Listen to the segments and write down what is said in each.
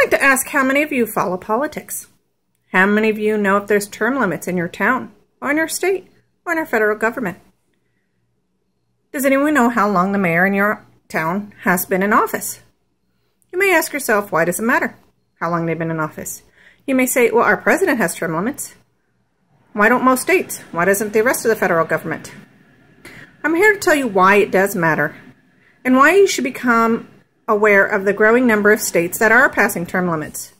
like to ask how many of you follow politics? How many of you know if there's term limits in your town, or in your state, or in our federal government? Does anyone know how long the mayor in your town has been in office? You may ask yourself, why does it matter how long they've been in office? You may say, well, our president has term limits. Why don't most states? Why doesn't the rest of the federal government? I'm here to tell you why it does matter, and why you should become aware of the growing number of states that are passing term limits.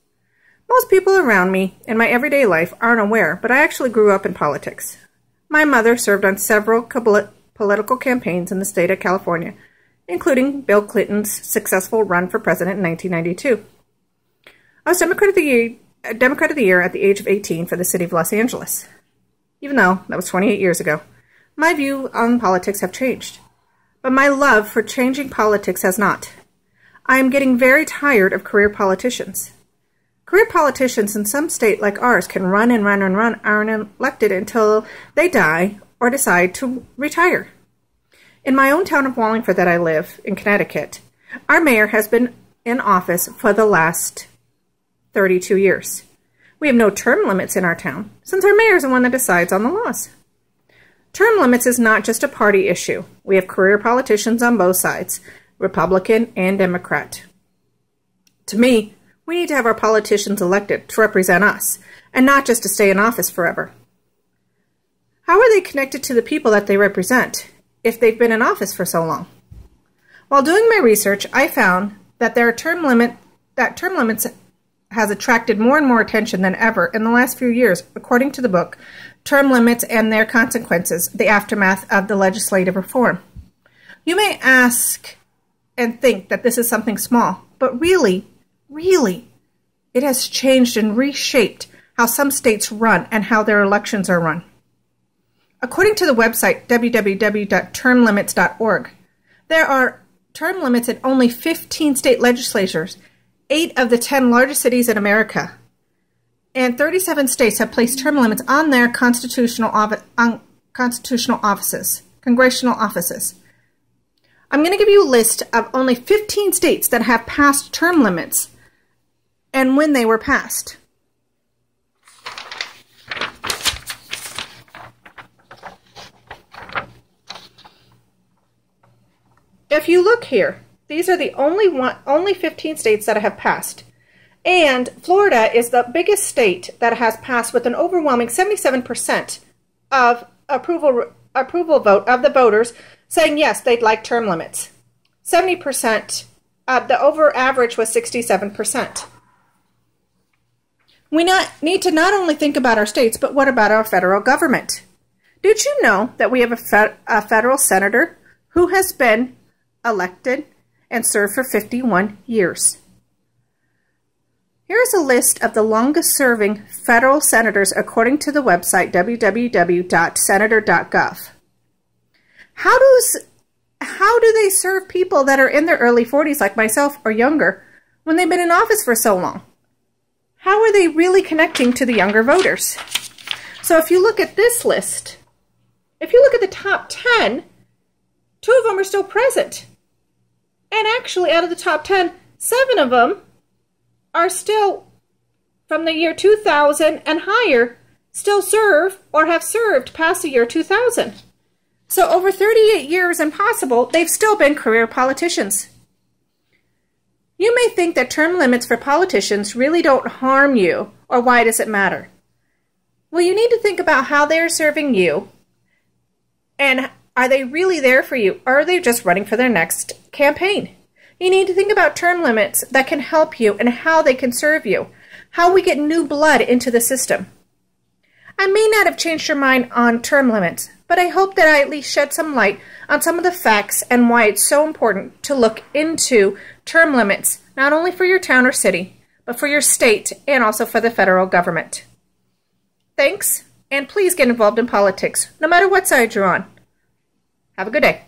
Most people around me in my everyday life aren't aware, but I actually grew up in politics. My mother served on several political campaigns in the state of California, including Bill Clinton's successful run for president in 1992. I was Democrat of the Year at the age of 18 for the city of Los Angeles. Even though that was 28 years ago, my view on politics have changed. But my love for changing politics has not. I am getting very tired of career politicians. Career politicians in some state like ours can run and run and run, aren't elected until they die or decide to retire. In my own town of Wallingford that I live, in Connecticut, our mayor has been in office for the last 32 years. We have no term limits in our town, since our mayor is the one that decides on the laws. Term limits is not just a party issue. We have career politicians on both sides, Republican and Democrat. To me, we need to have our politicians elected to represent us, and not just to stay in office forever. How are they connected to the people that they represent if they've been in office for so long? While doing my research, I found that term limits has attracted more and more attention than ever in the last few years, according to the book, Term Limits and Their Consequences, The Aftermath of the Legislative Reform. You may ask and think that this is something small, but really, it has changed and reshaped how some states run and how their elections are run. According to the website www.termlimits.org, there are term limits in only 15 state legislatures, 8 of the 10 largest cities in America, and 37 states have placed term limits on their congressional offices. I'm going to give you a list of only 15 states that have passed term limits and when they were passed. If you look here, these are the only 15 states that have passed. And Florida is the biggest state that has passed with an overwhelming 77% of approval vote of the voters saying yes, they'd like term limits. 70%, the over average was 67%. We need to not only think about our states, but what about our federal government? Did you know that we have a federal senator who has been elected and served for 51 years? Here is a list of the longest-serving federal senators according to the website www.senator.gov. How do they serve people that are in their early 40s like myself or younger when they've been in office for so long? How are they really connecting to the younger voters? So if you look at this list, if you look at the top 10, 2 of them are still present. And actually, out of the top 10, 7 of them are still from the year 2000 and higher, still serve or have served past the year 2000. So over 38 years and possible, they've still been career politicians. You may think that term limits for politicians really don't harm you, or why does it matter? Well, you need to think about how they're serving you, and are they really there for you, or are they just running for their next campaign? You need to think about term limits that can help you and how they can serve you, how we get new blood into the system. I may not have changed your mind on term limits, but I hope that I at least shed some light on some of the facts and why it's so important to look into term limits, not only for your town or city, but for your state and also for the federal government. Thanks, and please get involved in politics, no matter what side you're on. Have a good day.